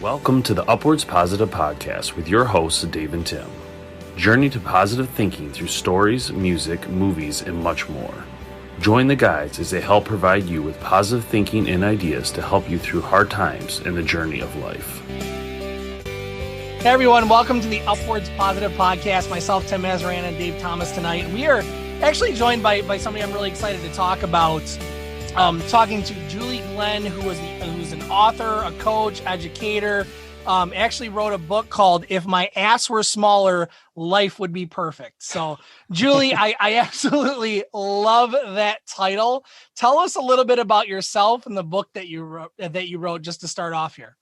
Welcome to the Upwards Positive Podcast with your hosts, Dave and Tim. Journey to positive thinking through stories, music, movies, and much more. Join the guides as they help provide you with positive thinking and ideas to help you through hard times in the journey of life. Hey everyone, welcome to the Upwards Positive Podcast. Myself, Tim Mazzaran, and Dave Thomas tonight. And we are actually joined by somebody I'm really excited to talk about. Talking to Julie Glynn, who's an author, a coach, educator, actually wrote a book called If My Ass Were Smaller, Life Would Be Perfect. So Julie, I absolutely love that title. Tell us a little bit about yourself and the book that you wrote just to start off here.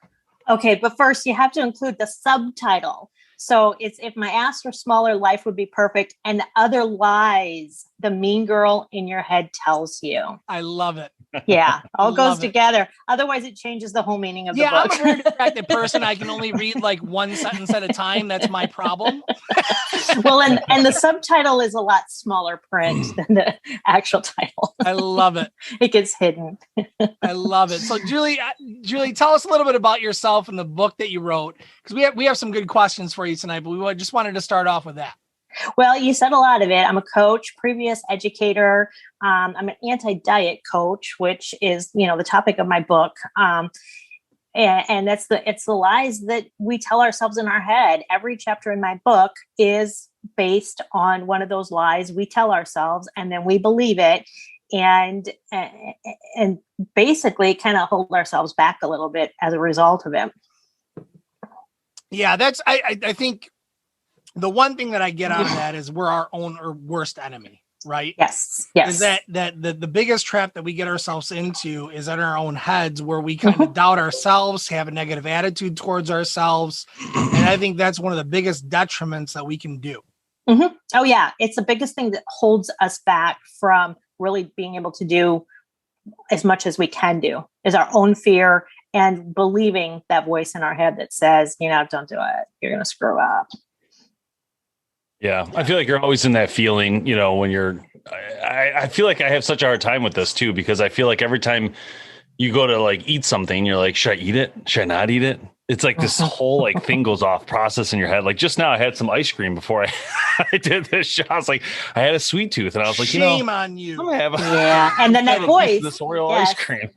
Okay, but first you have to include the subtitle. So it's If My Ass Were Smaller, Life Would Be Perfect, and other lies the mean girl in your head tells you. I love it. Yeah, all goes together. Otherwise, it changes the whole meaning of the book. Yeah, I'm a very distracted person. I can only read like one sentence at a time. That's my problem. Well, and the subtitle is a lot smaller print than the actual title. I love it. It gets hidden. I love it. So, Julie, tell us a little bit about yourself and the book that you wrote, because we have some good questions for you tonight. But we just wanted to start off with that. Well, you said a lot of it. I'm a coach, previous educator. I'm an anti-diet coach, which is, the topic of my book. And it's the lies that we tell ourselves in our head. Every chapter in my book is based on one of those lies we tell ourselves, and then we believe it, and basically kind of hold ourselves back a little bit as a result of it. Yeah, I think the one thing that I get out of that is we're our own or worst enemy, right? Yes. Is that the biggest trap that we get ourselves into is in our own heads, where we kind of doubt ourselves, have a negative attitude towards ourselves. And I think that's one of the biggest detriments that we can do. Mm-hmm. Oh yeah. It's the biggest thing that holds us back from really being able to do as much as we can do, is our own fear and believing that voice in our head that says, don't do it. You're going to screw up. Yeah, I feel like you're always in that feeling, when I feel like I have such a hard time with this too, because I feel like every time you go to like eat something, you're like, should I eat it? Should I not eat it? It's like this whole like thing goes off process in your head. Like just now I had some ice cream before I did this show. I was like, I had a sweet tooth and I was like, shame on you. I'm gonna have and then that voice, this Oreo ice cream.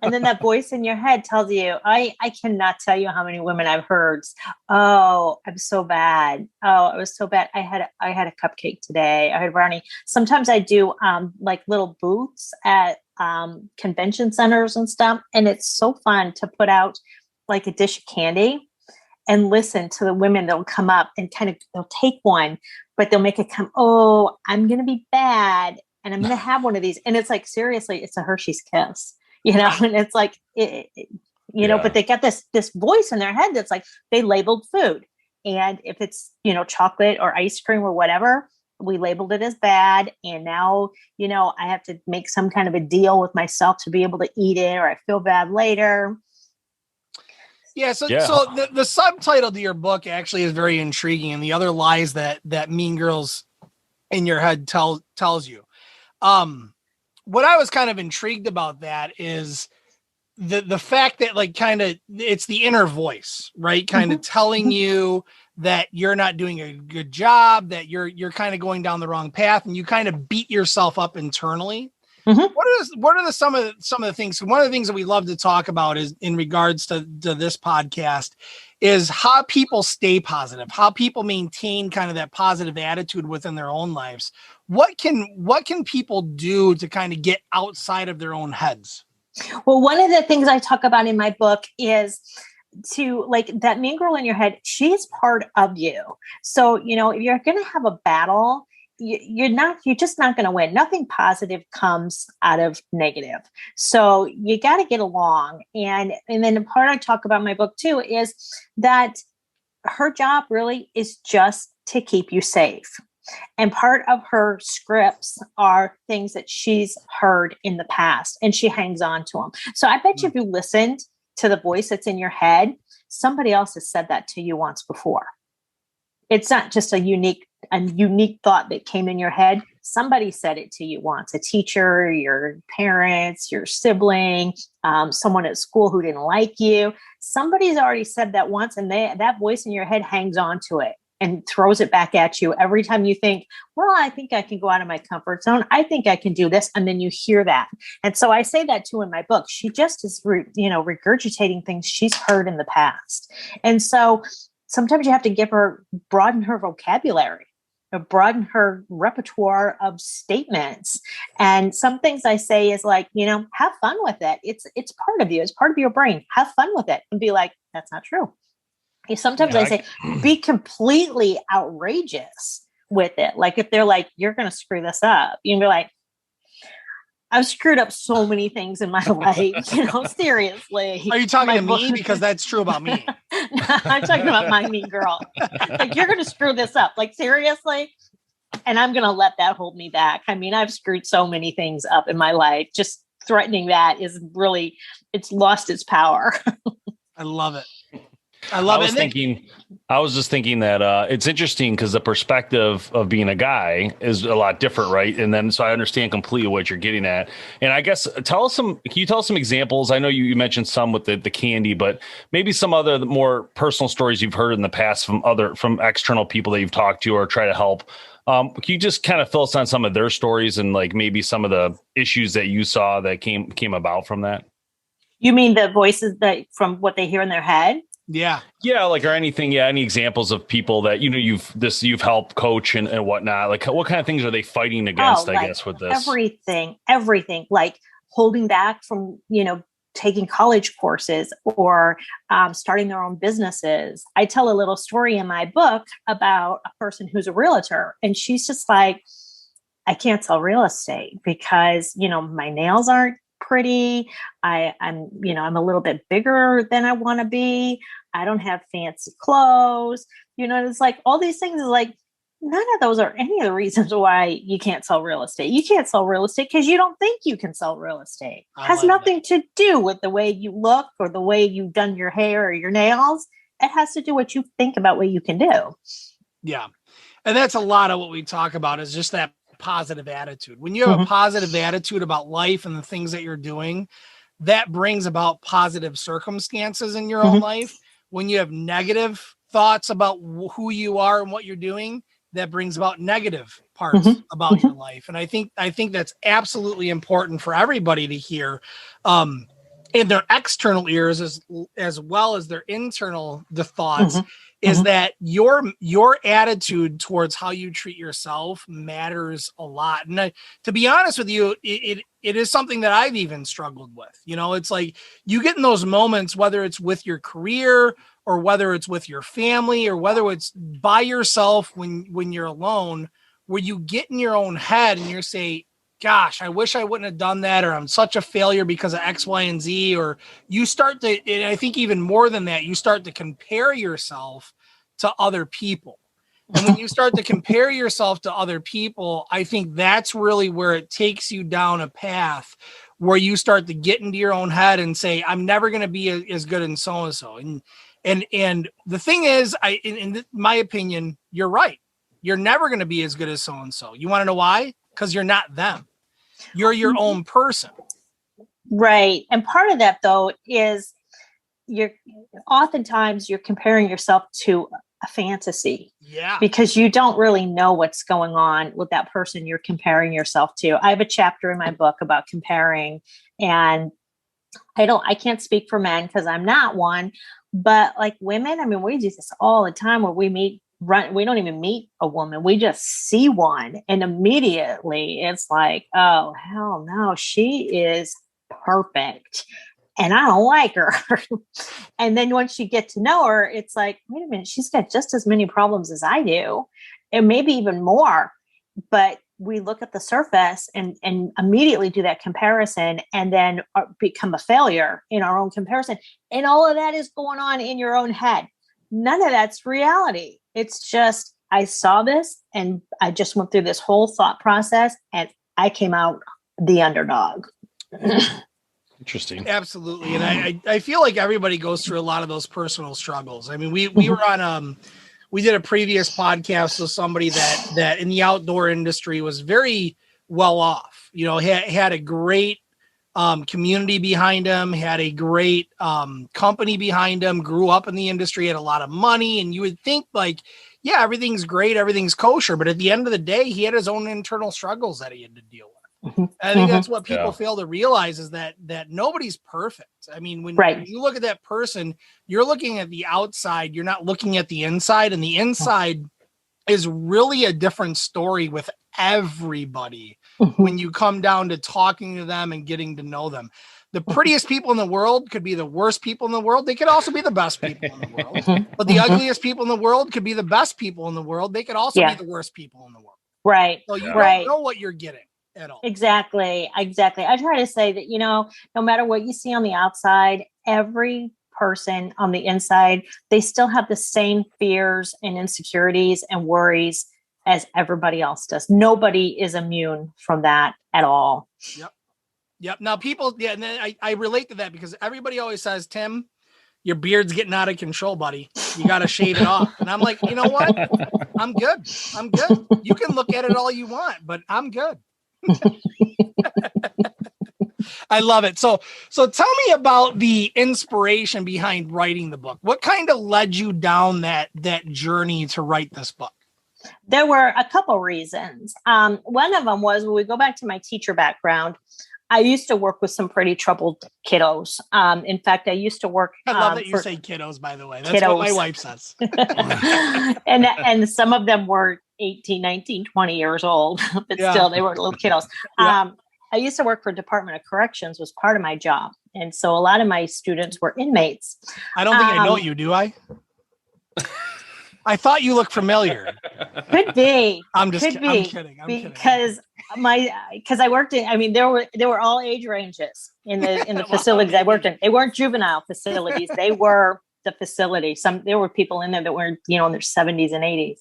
And then that voice in your head tells you, I cannot tell you how many women I've heard. Oh, I'm so bad. Oh, it was so bad. I had a cupcake today. I had a brownie. Sometimes I do like little booths at convention centers and stuff. And it's so fun to put out like a dish of candy and listen to the women that'll come up and they'll take one, but they'll make it come, oh, I'm going to be bad. And I'm going to have one of these. And it's like, seriously, it's a Hershey's Kiss. And it's like, but they got this voice in their head that's like, they labeled food. And if it's, chocolate or ice cream or whatever, we labeled it as bad. And now, I have to make some kind of a deal with myself to be able to eat it, or I feel bad later. Yeah. So the subtitle to your book actually is very intriguing. And the other lies that mean girls in your head tells you. What I was kind of intrigued about that is the fact that it's the inner voice, right? Kind of telling you that you're not doing a good job, that you're kind of going down the wrong path, and you kind of beat yourself up internally. Mm-hmm. What are some of the things? One of the things that we love to talk about is in regards to this podcast is how people stay positive, how people maintain kind of that positive attitude within their own lives. What can people do to kind of get outside of their own heads? Well, one of the things I talk about in my book is to that mean girl in your head. She's part of you. So, if you're going to have a battle, you're just not going to win. Nothing positive comes out of negative. So you got to get along. And then the part I talk about in my book too, is that her job really is just to keep you safe. And part of her scripts are things that she's heard in the past, and she hangs on to them. So I bet you if you listened to the voice that's in your head, somebody else has said that to you once before. It's not just a unique a unique thought that came in your head, somebody said it to you once, a teacher, your parents, your sibling, someone at school who didn't like you. Somebody's already said that once, and that voice in your head hangs on to it and throws it back at you every time you think, well, I think I can go out of my comfort zone. I think I can do this. And then you hear that. And so I say that too in my book. She just is, regurgitating things she's heard in the past. And so sometimes you have to broaden her vocabulary, broaden her repertoire of statements. And some things I say is like, have fun with it. It's part of you. It's part of your brain. Have fun with it and be like, that's not true. Sometimes I say, be completely outrageous with it. Like if they're like, you're going to screw this up, you can be like, I've screwed up so many things in my life, seriously. Are you talking to me? Because that's true about me. I'm talking about my mean girl. Like, you're going to screw this up. Like, seriously? And I'm going to let that hold me back. I mean, I've screwed so many things up in my life. Just threatening that is really, it's lost its power. I love it. I was just thinking that it's interesting because the perspective of being a guy is a lot different, right? And then so I understand completely what you're getting at. And I guess can you tell us some examples? I know you mentioned some with the candy, but maybe some other more personal stories you've heard in the past from external people that you've talked to or try to help. Can you just kind of fill us on some of their stories and like maybe some of the issues that you saw that came about from that? You mean the voices that from what they hear in their head? Yeah. Like, or anything. Yeah. Any examples of people that, you've helped coach and whatnot? Like what kind of things are they fighting against, I guess, with this? Everything like holding back from, taking college courses or starting their own businesses. I tell a little story in my book about a person who's a realtor, and she's just like, I can't sell real estate because, my nails aren't pretty. I'm a little bit bigger than I want to be. I don't have fancy clothes. It's like all these things is like, none of those are any of the reasons why you can't sell real estate. You can't sell real estate because you don't think you can sell real estate. It has nothing to do with the way you look or the way you've done your hair or your nails. It has to do what you think about what you can do. Yeah. And that's a lot of what we talk about is just that positive attitude. When you have a positive attitude about life and the things that you're doing, that brings about positive circumstances in your own life. When you have negative thoughts about who you are and what you're doing, that brings about negative parts about your life. And I think that's absolutely important for everybody to hear in their external ears as well as their internal thoughts. Is that your attitude towards how you treat yourself matters a lot. And to be honest with you, it is something that I've even struggled with. It's like you get in those moments, whether it's with your career or whether it's with your family or whether it's by yourself when you're alone, where you get in your own head and you say, gosh, I wish I wouldn't have done that, or I'm such a failure because of X, Y, and Z, or you start to, and I think even more than that, you start to compare yourself to other people. And when you start to compare yourself to other people, I think that's really where it takes you down a path where you start to get into your own head and say, I'm never going to be as good as so-and-so. And the thing is, in my opinion, you're right. You're never going to be as good as so-and-so. You want to know why? Because you're not them. You're your own person. Right. And part of that, though, is oftentimes you're comparing yourself to a fantasy. Yeah. Because you don't really know what's going on with that person you're comparing yourself to. I have a chapter in my book about comparing, and I can't speak for men because I'm not one, but like women, I mean, we do this all the time where we don't even meet a woman. We just see one and immediately it's like, oh, hell no, she is perfect. And I don't like her. And then once you get to know her, it's like, wait a minute, she's got just as many problems as I do, and maybe even more. But we look at the surface and immediately do that comparison and then become a failure in our own comparison. And all of that is going on in your own head. None of that's reality. It's just, I saw this and I just went through this whole thought process and I came out the underdog. Interesting. Absolutely. And I feel like everybody goes through a lot of those personal struggles. I mean, we were on we did a previous podcast with somebody that in the outdoor industry was very well off, you know, had a great community behind him, had a great company behind him, grew up in the industry, had a lot of money. And you would think like, yeah, everything's great, everything's kosher. But at the end of the day, he had his own internal struggles that he had to deal with. I think that's what people fail to realize is that nobody's perfect. I mean, when you look at that person, you're looking at the outside, you're not looking at the inside, and the inside is really a different story with everybody when you come down to talking to them and getting to know them. The prettiest people in the world could be the worst people in the world. They could also be the best people in the world. But the ugliest people in the world could be the best people in the world. They could also be the worst people in the world. Right. So you don't know what you're getting at all. Exactly. I try to say that, you know, no matter what you see on the outside, every person on the inside, they still have the same fears and insecurities and worries as everybody else does. Nobody is immune from that at all. Yep. Now people, and then I relate to that because everybody always says, Tim, your beard's getting out of control, buddy. You got to shave it off. And I'm like, you know what? I'm good. You can look at it all you want, but I'm good. I love it. So tell me about the inspiration behind writing the book. What kind of led you down that journey to write this book? There were a couple reasons. One of them was when we go back to my teacher background, I used to work with some pretty troubled kiddos. In fact, I used to work. I love that you say kiddos, by the way. That's what my wife says. and some of them were 18, 19, 20 years old, but still they were little kiddos. I used to work for Department of Corrections, was part of my job. And so a lot of my students were inmates. I don't think I know you, do I? I thought you looked familiar. Could be. I'm kidding. Because I worked in, I mean, there were all age ranges in the facilities I worked in. They weren't juvenile facilities. They were the facility. There were people in there that were, you know, in their 70s and 80s.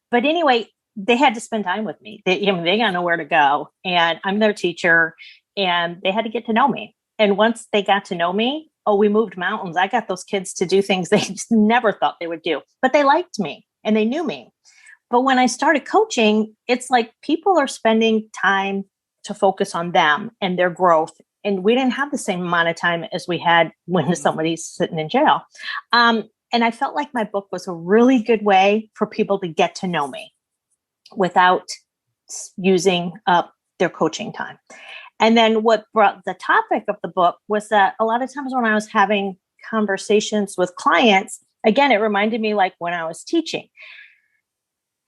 But anyway, they had to spend time with me. They got nowhere to go, and I'm their teacher, and they had to get to know me. And once they got to know me, we moved mountains. I got those kids to do things they just never thought they would do, but they liked me and they knew me. But when I started coaching, it's like people are spending time to focus on them and their growth. And we didn't have the same amount of time as we had when somebody's sitting in jail. And I felt like my book was a really good way for people to get to know me without using up their coaching time. And then what brought the topic of the book was that a lot of times when I was having conversations with clients, again, it reminded me like when I was teaching,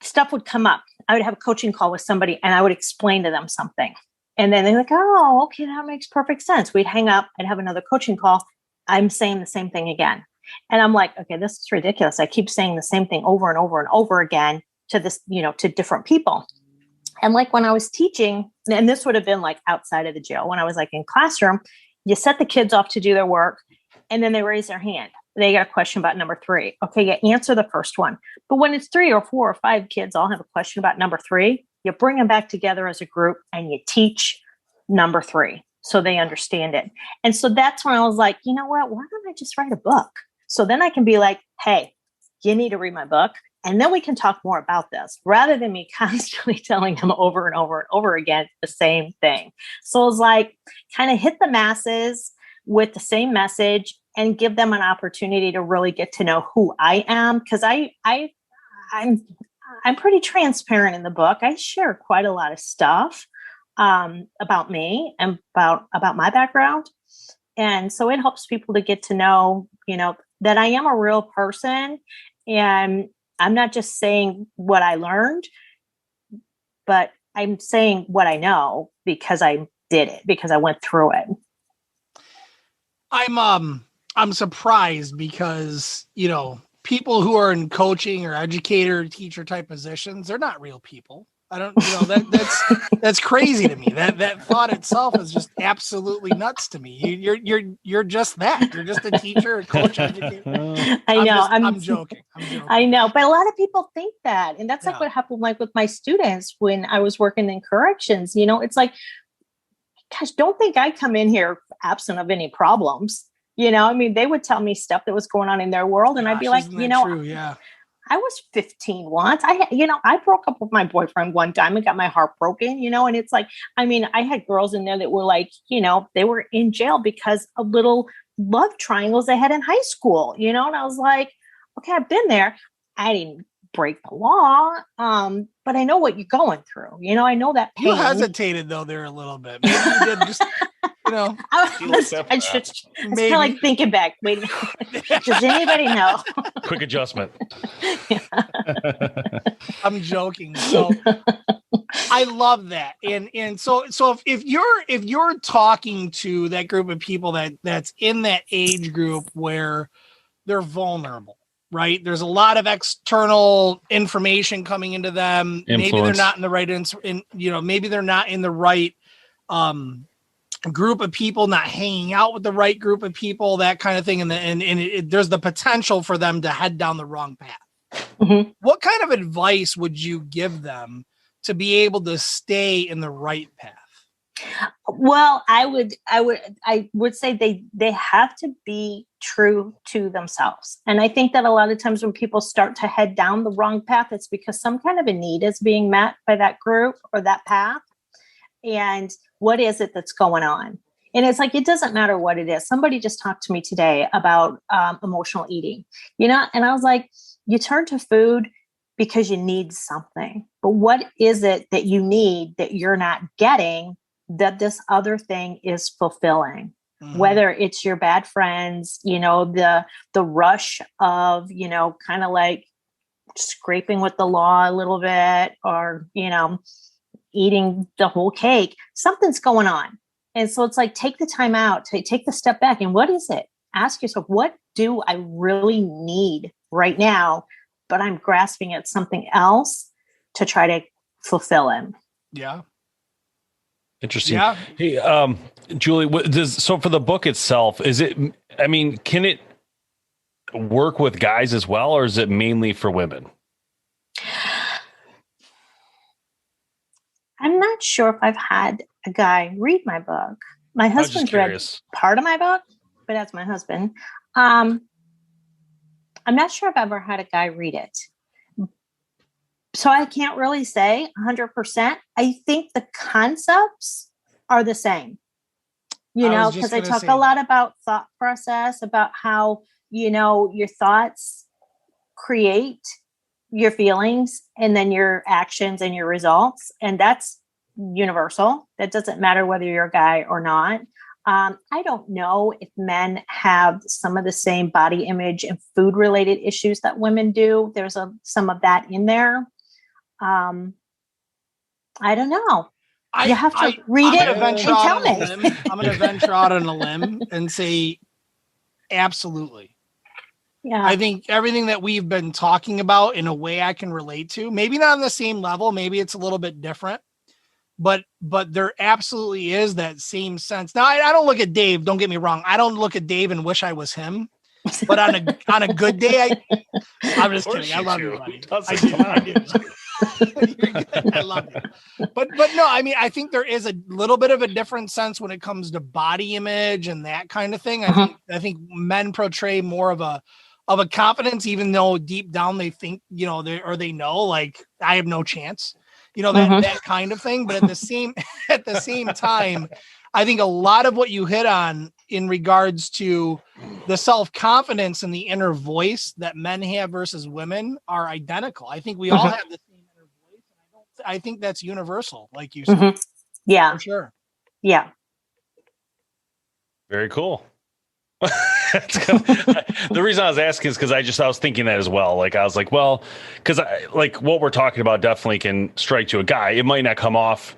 stuff would come up. I would have a coaching call with somebody and I would explain to them something. And then they're like, oh, okay, that makes perfect sense. We'd hang up and have another coaching call. I'm saying the same thing again. And I'm like, okay, this is ridiculous. I keep saying the same thing over and over and over again to this, you know, to different people. And like when I was teaching, and this would have been like outside of the jail, when I was like in classroom, you set the kids off to do their work and then they raise their hand. They got a question about number 3. Okay, you answer the first one. But when it's 3 or 4 or 5 kids all have a question about number 3, you bring them back together as a group and you teach number 3 so they understand it. And so that's when I was like, you know what? Why don't I just write a book? So then I can be like, hey, you need to read my book. And then we can talk more about this rather than me constantly telling them over and over and over again the same thing. So it was like kind of hit the masses with the same message and give them an opportunity to really get to know who I am. Because I'm pretty transparent in the book. I share quite a lot of stuff about me and about my background. And so it helps people to get to know, you know, that I am a real person and I'm not just saying what I learned, but I'm saying what I know because I did it, because I went through it. I'm surprised because, you know, people who are in coaching or educator, teacher type positions, they're not real people. I don't, you know, that's crazy to me. That thought itself is just absolutely nuts to me. You're just that. You're just a teacher, a coach, educator. I know. I'm joking. I know, but a lot of people think that, and that's like what happened, like with my students when I was working in corrections. You know, it's like, gosh, don't think I come in here absent of any problems. You know, I mean, they would tell me stuff that was going on in their world, and I'd be like, you know, true? Yeah. I was 15 once. I broke up with my boyfriend one time and got my heart broken, and it's like, I mean, I had girls in there that were like, they were in jail because of little love triangles they had in high school, and I was like, okay, I've been there. I didn't break the law. But I know what you're going through. I know that pain. You hesitated though there a little bit. Maybe you did just, I should kind of like thinking back. Wait a minute. Does anybody know? Quick adjustment. I'm joking. So I love that. And so if you're talking to that group of people that's in that age group where they're vulnerable, right? There's a lot of external information coming into them. Influence. Maybe they're not in the right, maybe they're not in the right group of people, not hanging out with the right group of people, that kind of thing. And there's the potential for them to head down the wrong path. Mm-hmm. What kind of advice would you give them to be able to stay in the right path? Well, I would say they have to be true to themselves. And I think that a lot of times when people start to head down the wrong path, it's because some kind of a need is being met by that group or that path. And what is it that's going on? And it's like, it doesn't matter what it is. Somebody just talked to me today about emotional eating, and I was like, you turn to food because you need something, but what is it that you need that you're not getting that this other thing is fulfilling? Mm-hmm. Whether it's your bad friends, the rush of, kind of like scraping with the law a little bit, or, eating the whole cake, something's going on. And so it's like, take the time out to take the step back. And what is it? Ask yourself, what do I really need right now? But I'm grasping at something else to try to fulfill it. Yeah. Interesting. Yeah. Hey, Julie, so for the book itself, can it work with guys as well, or is it mainly for women? I'm not sure if I've had a guy read my book. My husband's read part of my book, but that's my husband. I'm not sure if I've ever had a guy read it. So I can't really say 100%. I think the concepts are the same, because I talk a lot about thought process, about how, your thoughts create your feelings and then your actions and your results. And that's universal. That doesn't matter whether you're a guy or not. I don't know if men have some of the same body image and food related issues that women do. There's some of that in there. I don't know. You have to read it and tell me. I'm going to venture out on a limb and say, absolutely. Yeah. I think everything that we've been talking about in a way I can relate to, maybe not on the same level, maybe it's a little bit different, but there absolutely is that same sense. Now, I don't look at Dave. Don't get me wrong. I don't look at Dave and wish I was him, but on a good day, I'm just kidding. I love you, buddy. I do. I love you. But no, I think there is a little bit of a different sense when it comes to body image and that kind of thing. I think men portray more of a confidence, even though deep down they think, they know, like, I have no chance, that kind of thing. But at the same time, I think a lot of what you hit on in regards to the self-confidence and the inner voice that men have versus women are identical. I think we all have the same inner voice. And I think that's universal, like you said. Yeah, for sure. Yeah. Very cool. The reason I was asking is because I was thinking that as well. Like, I was like, well, because what we're talking about definitely can strike to a guy. It might not come off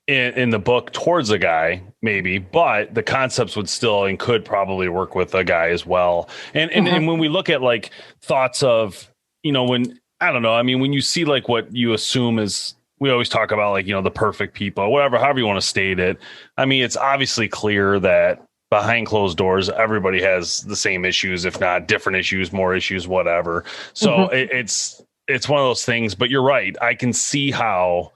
in the book towards a guy, maybe, but the concepts would still and could probably work with a guy as well. And when we look at like thoughts of, when I don't know, when you see like what you assume is, we always talk about like, the perfect people, however you want to state it. It's obviously clear that behind closed doors, everybody has the same issues, if not different issues, more issues, whatever. So it's one of those things, but you're right. I can see how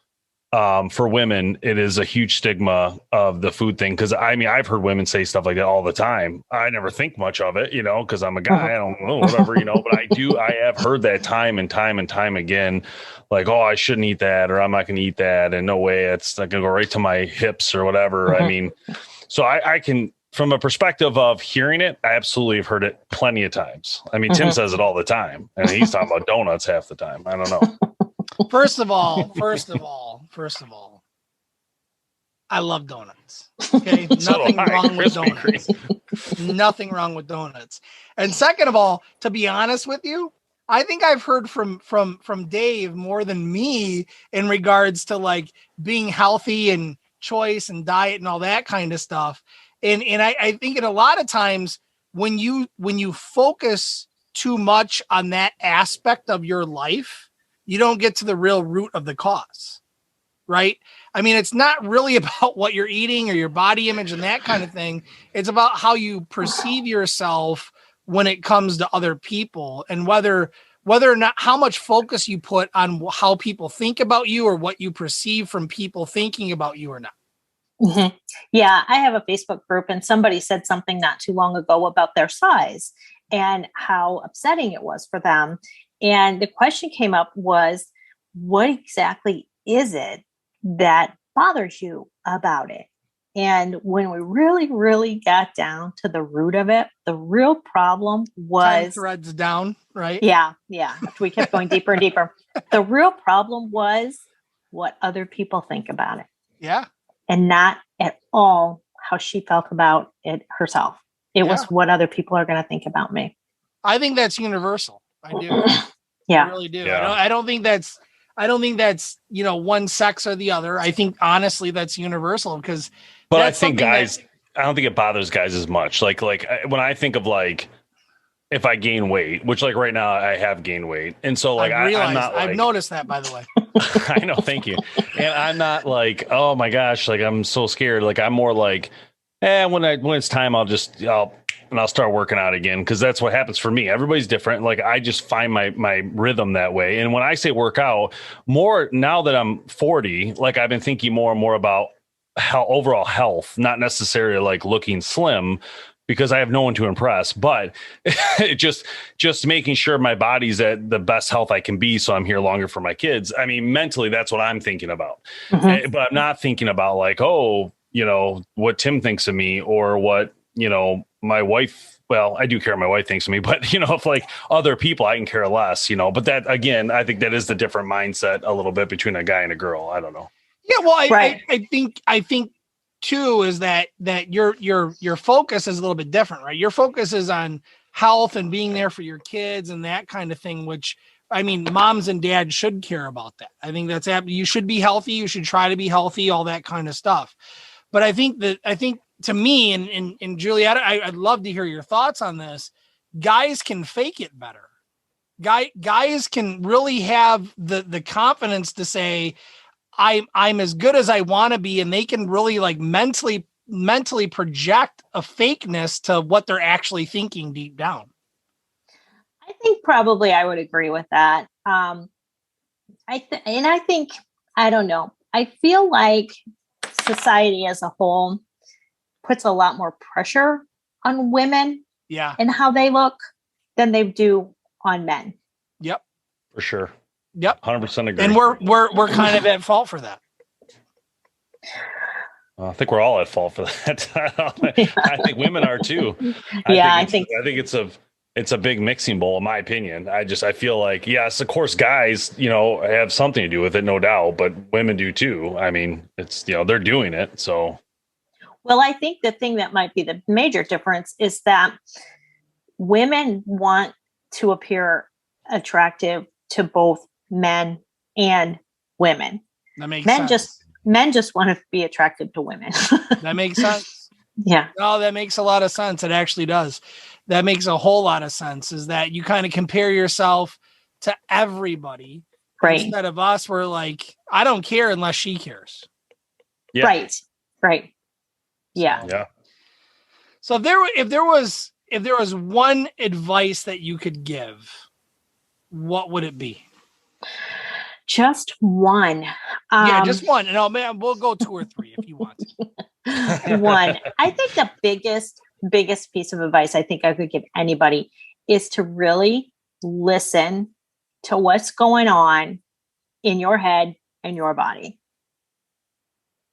for women, it is a huge stigma of the food thing. Cause I mean, I've heard women say stuff like that all the time. I never think much of it, cause I'm a guy, I don't know, whatever, but I have heard that time and time and time again, like, oh, I shouldn't eat that, or I'm not going to eat that. And no way, it's not going to go right to my hips or whatever. I mean, so I can, from a perspective of hearing it, I absolutely have heard it plenty of times. I mean, Tim says it all the time, and he's talking about donuts half the time. I don't know. First of all, I love donuts. Okay. Nothing wrong with donuts. Nothing wrong with donuts. And second of all, to be honest with you, I think I've heard from Dave more than me in regards to like being healthy and choice and diet and all that kind of stuff. And I think in a lot of times when you focus too much on that aspect of your life, you don't get to the real root of the cause, right? I mean, it's not really about what you're eating or your body image and that kind of thing. It's about how you perceive yourself when it comes to other people, and whether or not, how much focus you put on how people think about you or what you perceive from people thinking about you or not. Mm-hmm. Yeah, I have a Facebook group, and somebody said something not too long ago about their size and how upsetting it was for them. And the question came up was, what exactly is it that bothers you about it? And when we really, really got down to the root of it, the real problem was... Time threads down, right? Yeah. We kept going deeper and deeper. The real problem was what other people think about it. Yeah. And not at all how she felt about it herself. It was what other people are going to think about me. I think that's universal. I do. Yeah. I really do. Yeah. I don't think that's one sex or the other. I think honestly that's universal, because but I think guys, I don't think it bothers guys as much. Like when I think of like, if I gain weight, which like right now I have gained weight. And so like, I'm not like, I've noticed that, by the way. I know. Thank you. And I'm not like, oh my gosh, like I'm so scared. Like I'm more like, when it's time, I'll start working out again. Cause that's what happens for me. Everybody's different. Like I just find my rhythm that way. And when I say work out more now that I'm 40, like I've been thinking more and more about how overall health, not necessarily like looking slim, because I have no one to impress, but just making sure my body's at the best health I can be, so I'm here longer for my kids. I mean, mentally, that's what I'm thinking about. Mm-hmm. But I'm not thinking about like, what Tim thinks of me, or what, my wife. Well, I do care what my wife thinks of me, but if like other people, I can care less, But that, again, I think that is the different mindset a little bit between a guy and a girl. I don't know. Yeah, well, I think too is that your focus is a little bit different, right? Your focus is on health and being there for your kids and that kind of thing, which, I mean, moms and dads should care about that. I think you should be healthy. You should try to be healthy, all that kind of stuff. But I think to me, and Juliette, I'd love to hear your thoughts on this. Guys can fake it better. Guys can really have the confidence to say, I'm as good as I want to be, and they can really like mentally project a fakeness to what they're actually thinking deep down. I think probably I would agree with that. I don't know. I feel like society as a whole puts a lot more pressure on women, and how they look than they do on men. Yep, for sure. Yep, 100% agree. And we're kind of at fault for that. I think we're all at fault for that. I think women are too. I think it's a big mixing bowl, in my opinion. I feel like, yes, of course, guys, have something to do with it, no doubt, but women do too. I mean, it's, they're doing it. So, well, I think the thing that might be the major difference is that women want to appear attractive to both men and women. That makes sense. Men just want to be attractive to women. That makes sense. Yeah. No, that makes a lot of sense. It actually does. That makes a whole lot of sense, is that you kind of compare yourself to everybody. Right. Instead of us, we're like, I don't care unless she cares. Yeah. Right. Yeah. Yeah. So if there was one advice that you could give, what would it be? Just one. Yeah, just one. No, man, we'll go 2 or 3 if you want. One. I think the biggest piece of advice I think I could give anybody is to really listen to what's going on in your head and your body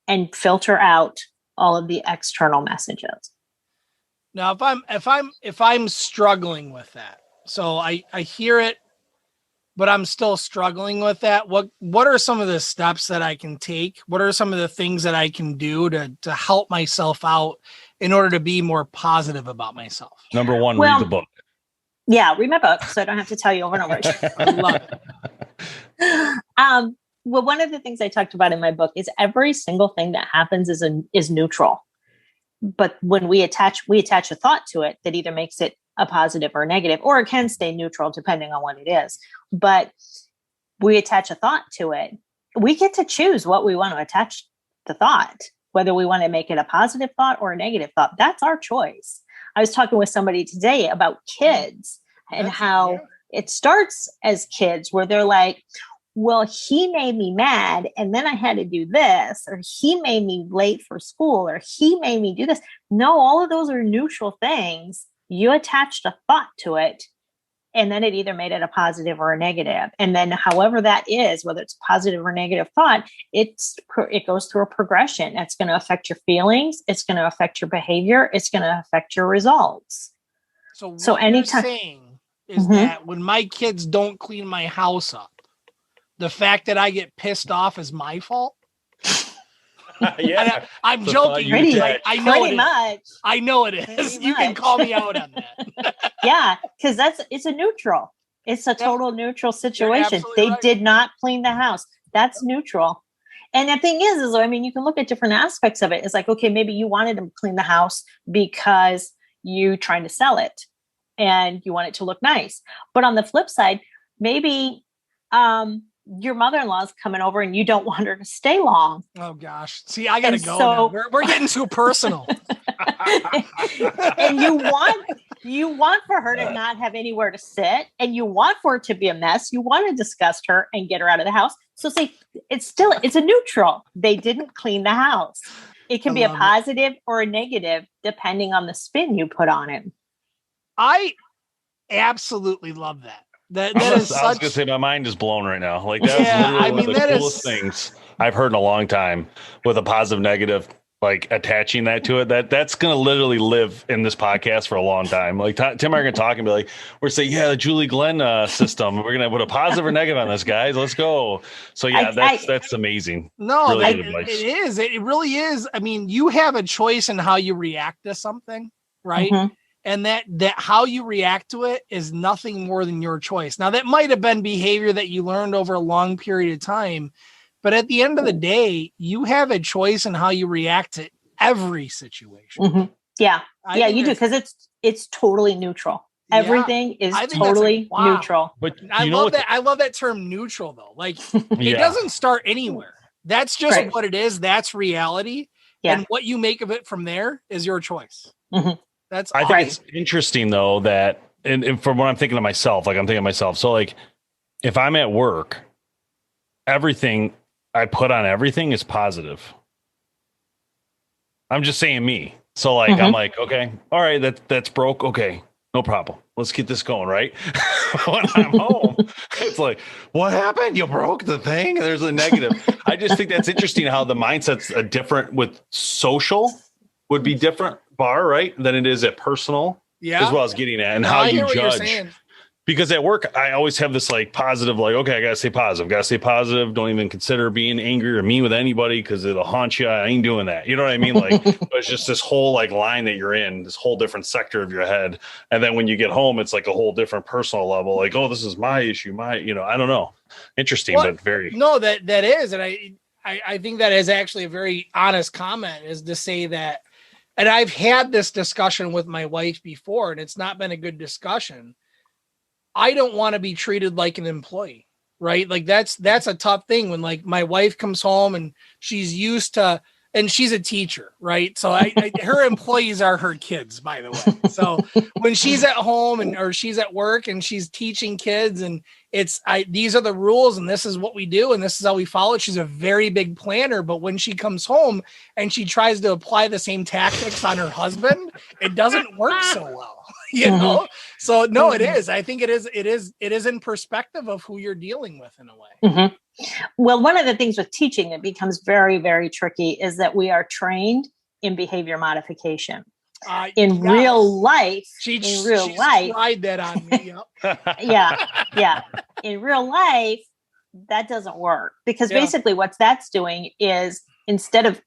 and filter out all of the external messages. Now, if I'm struggling with that, so I hear it, but I'm still struggling with that. What are some of the steps that I can take? What are some of the things that I can do to help myself out in order to be more positive about myself? Number one, read the book. Yeah, read my book, so I don't have to tell you over and over again. I love it. Well, one of the things I talked about in my book is every single thing that happens is neutral. But when we attach a thought to it that either makes it a positive or a negative, or it can stay neutral depending on what it is. But we attach a thought to it. We get to choose what we want to attach the thought, whether we want to make it a positive thought or a negative thought. That's our choice. I was talking with somebody today about kids and how it starts as kids where they're like, well, he made me mad and then I had to do this, or he made me late for school, or he made me do this. No, all of those are neutral things. You attached a thought to it, and then it either made it a positive or a negative. And then however that is, whether it's positive or negative thought, it goes through a progression. It's going to affect your feelings. It's going to affect your behavior. It's going to affect your results. So what you're saying is that when my kids don't clean my house up, the fact that I get pissed off is my fault? Yeah, I'm joking. I know it much. is. I know it is. You can call me out on that. Yeah, because it's a neutral. It's a total neutral situation. They did not clean the house. That's neutral. And the thing is, I mean, you can look at different aspects of it. It's like, okay, maybe you wanted to clean the house because you're trying to sell it and you want it to look nice. But on the flip side, maybe your mother-in-law is coming over and you don't want her to stay long. Oh gosh. See, I gotta go now. We're getting too personal. And you want for her to not have anywhere to sit, and you want for it to be a mess. You want to disgust her and get her out of the house. So say it's a neutral. They didn't clean the house. It can be a positive or a negative depending on the spin you put on it. I absolutely love that. That is I was gonna say my mind is blown right now. Like that's literally one of the coolest things I've heard in a long time. With a positive, negative, like attaching that to it. That's gonna literally live in this podcast for a long time. Like Tim and I are gonna talk and be like, we're saying, the Julie Glynn system. We're gonna put a positive or negative on this, guys. Let's go. So that's amazing. No, really it is. It really is. I mean, you have a choice in how you react to something, right? Mm-hmm. And that how you react to it is nothing more than your choice. Now, that might have been behavior that you learned over a long period of time, but at the end of the day, you have a choice in how you react to every situation. Mm-hmm. Yeah, you do, because it's totally neutral. Everything is totally neutral. But I love that. I love that term neutral, though. Like it doesn't start anywhere. That's just what it is. That's reality. Yeah. And what you make of it from there is your choice. Mm-hmm. I think it's interesting though that, and from what I'm thinking of myself, so like if I'm at work, everything I put on everything is positive. I'm just saying me. So like, I'm like, okay, all right, that's broke. Okay, no problem. Let's get this going. Right. When I'm home, it's like, what happened? You broke the thing. There's a negative. I just think that's interesting how the mindset's different with social would be different right than it is at personal, as well as getting at and how you judge. Because at work I always have this like positive, like, okay, I gotta stay positive, don't even consider being angry or mean with anybody because it'll haunt you. I ain't doing that, you know what I mean? Like it's just this whole like line that you're in, this whole different sector of your head, and then when you get home it's like a whole different personal level, like, oh, this is my issue, I don't know, interesting. But very that is, and I think that is actually a very honest comment, is to say that. And I've had this discussion with my wife before, and it's not been a good discussion. I don't want to be treated like an employee, right? Like that's a tough thing when like my wife comes home and she's used to and she's a teacher, right? So her employees are her kids, by the way. So when she's at home or she's at work and she's teaching kids, and these are the rules and this is what we do and this is how we follow it. She's a very big planner, but when she comes home and she tries to apply the same tactics on her husband, it doesn't work so well, you know? So no, it is. I think it is in perspective of who you're dealing with in a way. Mm-hmm. Well, one of the things with teaching that becomes very, very tricky is that we are trained in behavior modification. In real life, she tried that on me. Yep. yeah. In real life, that doesn't work because basically what that's doing is instead of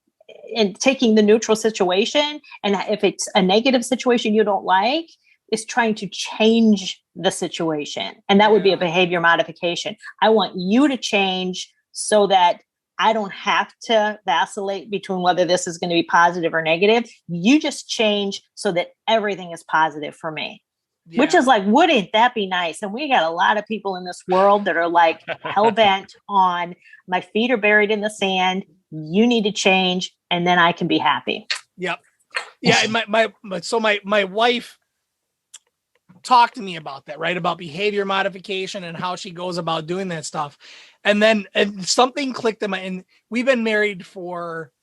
taking the neutral situation, and if it's a negative situation you don't like, is trying to change the situation. And that would be a behavior modification. I want you to change so that I don't have to vacillate between whether this is going to be positive or negative. You just change so that everything is positive for me, which is like, wouldn't that be nice? And we got a lot of people in this world that are like hell bent on my feet are buried in the sand. You need to change and then I can be happy. Yep. Yeah. And my wife talked to me about that, right? About behavior modification and how she goes about doing that stuff. And then something clicked in and we've been married for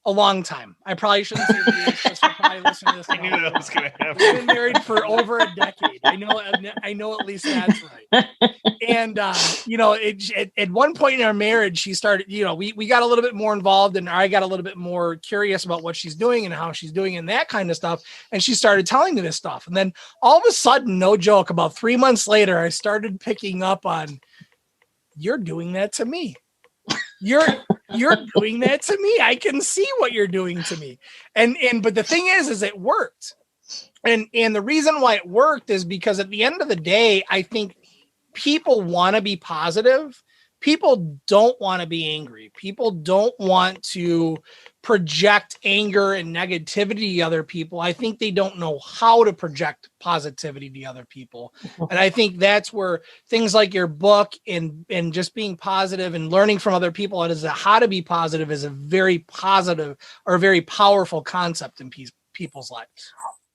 a long time. I probably shouldn't say the age, because we'll probably listen to this. I knew that was going to happen. We've been married for over a decade. I know at least that's right. And, at one point in our marriage, she started, we got a little bit more involved and I got a little bit more curious about what she's doing and how she's doing and that kind of stuff. And she started telling me this stuff. And then all of a sudden, no joke, about 3 months later, I started picking up on, you're doing that to me. You're doing that to me. I can see what you're doing to me. But the thing is it worked. And the reason why it worked is because at the end of the day, I think people want to be positive. People don't want to be angry. People don't want to project anger and negativity to other people. I think they don't know how to project positivity to other people. And I think that's where things like your book and just being positive and learning from other people as to how to be positive is a very positive or very powerful concept in people's lives.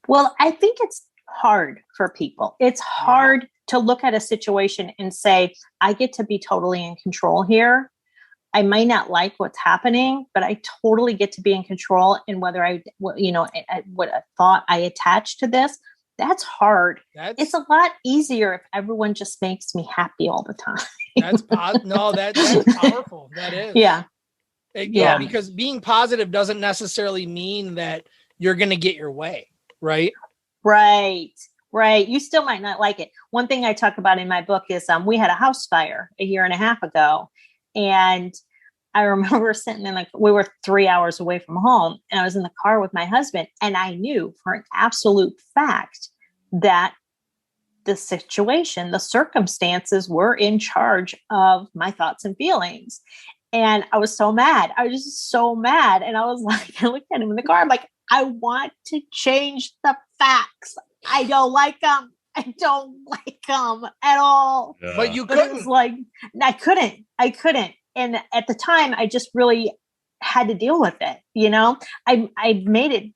Well, I think it's hard for people. It's hard to look at a situation and say, I get to be totally in control here. I might not like what's happening, but I totally get to be in control. And whether what a thought I attach to this, that's hard. It's a lot easier if everyone just makes me happy all the time. That's powerful. That is. Yeah. Because being positive doesn't necessarily mean that you're going to get your way. Right. You still might not like it. One thing I talk about in my book is we had a house fire a year and a half ago. And I remember we were 3 hours away from home and I was in the car with my husband and I knew for an absolute fact that the situation, the circumstances were in charge of my thoughts and feelings. And I was so mad. I was just so mad. And I was like, I looked at him in the car. I'm like, I want to change the facts. I don't like them. I don't like them at all. Yeah. But you couldn't. It was like, I couldn't. And at the time, I just really had to deal with it. I made it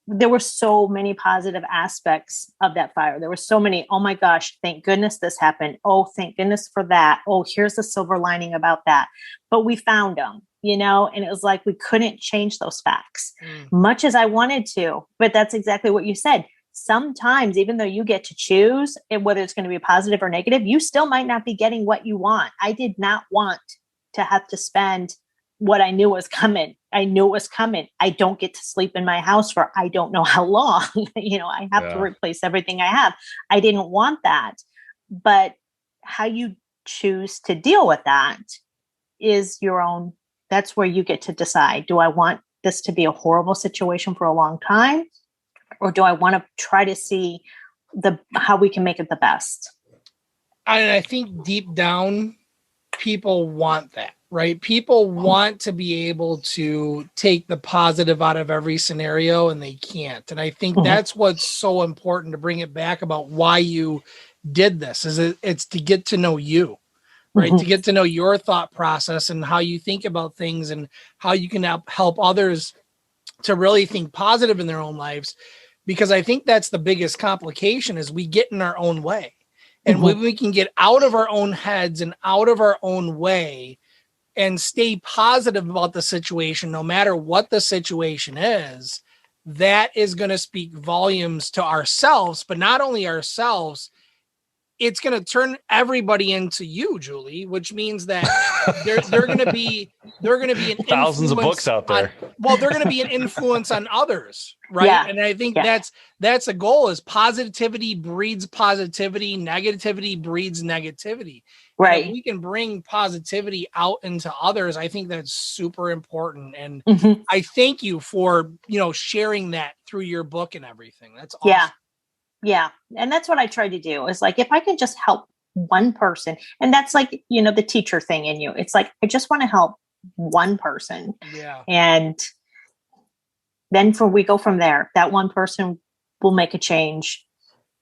there were so many positive aspects of that fire. There were so many, oh my gosh, thank goodness this happened. Oh, thank goodness for that. Oh, here's the silver lining about that. But we found them, and it was like, we couldn't change those facts much as I wanted to, but that's exactly what you said. Sometimes, even though you get to choose whether it's going to be positive or negative, you still might not be getting what you want. I did not want to have to spend what I knew was coming. I knew it was coming. I don't get to sleep in my house for I don't know how long. I have to replace everything I have. I didn't want that. But how you choose to deal with that is your own. That's where you get to decide. Do I want this to be a horrible situation for a long time? Or do I want to try to see how we can make it the best? And I think deep down, people want that, right? People want to be able to take the positive out of every scenario, and they can't. And I think that's what's so important to bring it back about why you did this. It's to get to know you, right? To get to know your thought process and how you think about things and how you can help others to really think positive in their own lives. Because I think that's the biggest complication is we get in our own way. And when we can get out of our own heads and out of our own way and stay positive about the situation, no matter what the situation is, that is going to speak volumes to ourselves, but not only ourselves, it's going to turn everybody into you, Julie, which means that they're going to be an thousands of books out there. They're going to be an influence on others. Right. Yeah. And I think that's a goal is positivity breeds positivity. Negativity breeds negativity. Right. And if we can bring positivity out into others, I think that's super important. And I thank you for, sharing that through your book and everything. That's awesome. Yeah. Yeah. And that's what I try to do is like, if I can just help one person, and that's like, the teacher thing in you, it's like, I just want to help one person. Yeah. And then we go from there, that one person will make a change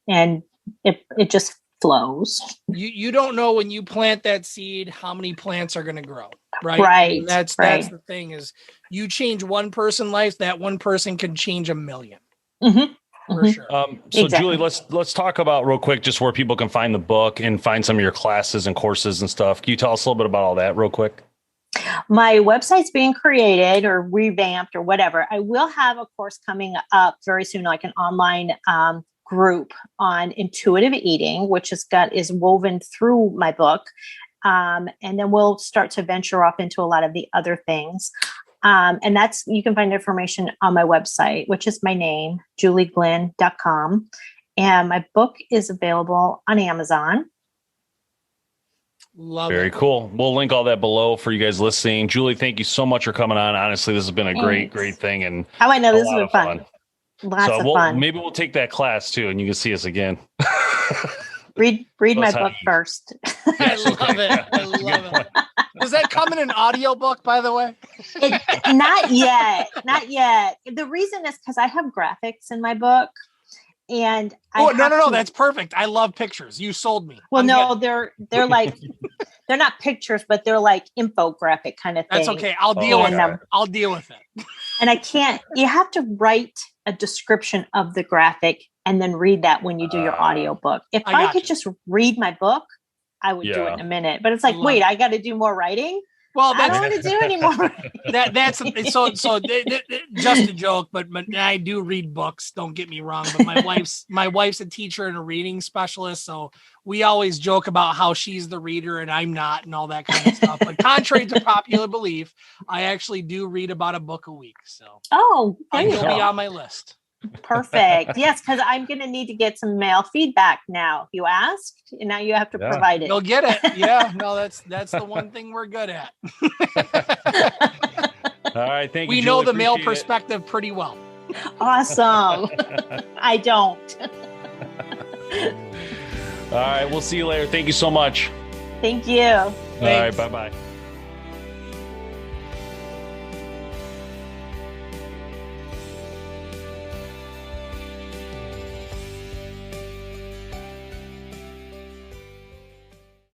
and it just flows. You don't know when you plant that seed, how many plants are going to grow. Right. Right. And that's the thing is you change one person's life, that one person can change 1 million. For sure. So exactly. Julie, let's talk about real quick, just where people can find the book and find some of your classes and courses and stuff. Can you tell us a little bit about all that real quick? My website's being created or revamped or whatever. I will have a course coming up very soon, like an online group on intuitive eating, which is woven through my book. And then we'll start to venture off into a lot of the other things. And you can find information on my website, which is my name, julieglynn.com. And my book is available on Amazon. Very cool. We'll link all that below for you guys listening. Julie, thank you so much for coming on. Honestly, this has been a great thing. And I know this has been fun. Lots of fun. Maybe we'll take that class too, and you can see us again. Read my book first. I love it. I love it. Does that come in an audio book, by the way? Not yet. Not yet. The reason is because I have graphics in my book. And no, that's perfect. I love pictures. You sold me. Well, they're like they're not pictures, but they're like infographic kind of thing. That's okay. I'll deal with it. I'll deal with it. And you have to write a description of the graphic and then read that when you do your audio book. If I could just read my book, I would do it in a minute. But it's like, wait, I got to do more writing. Well, I don't want to do anymore. That's so just a joke, but I do read books. Don't get me wrong. But my wife's a teacher and a reading specialist, so we always joke about how she's the reader and I'm not, and all that kind of stuff. But contrary to popular belief, I actually do read about a book a week. So you'll be on my list. Perfect. Yes, because I'm going to need to get some mail feedback now. You asked, and now you have to provide it. You'll get it. Yeah. No, that's the one thing we're good at. All right. Thank you. We know the male perspective pretty well. Awesome. I don't. All right. We'll see you later. Thank you so much. Thank you. All right. Bye-bye.